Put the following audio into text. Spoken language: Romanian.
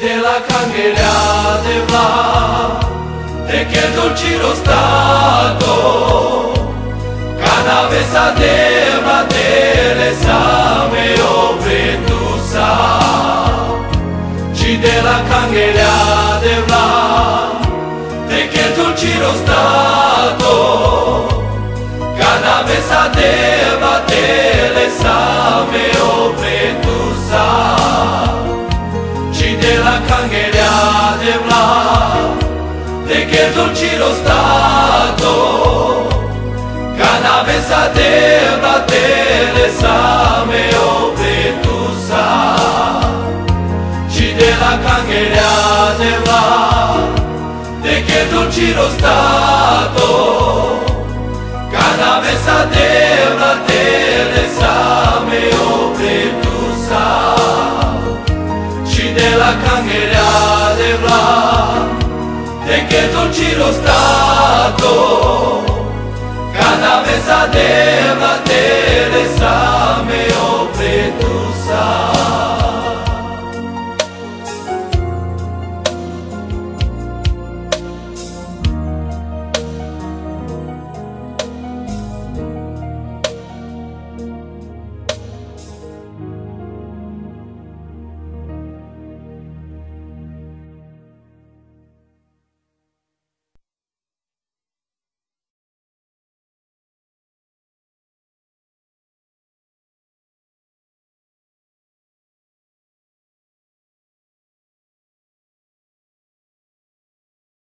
de la Cangerea de Vlad, te che dolciro stato, canavesa de matele same opre tu sa, ci de la Cangerea de Vlad, te che dolciro stato, canavesa de matele same opre tu sa, ci de la Cangerea de Vlad, te che dolciro stato, canavesa de matele same opre tu sa, ci de la Cangerea de Vlad, te che dolciro stato, canavesa de matele same opre tu sa, ci de la Cangerea de Vlad, te che dolciro stato, canavesa de matele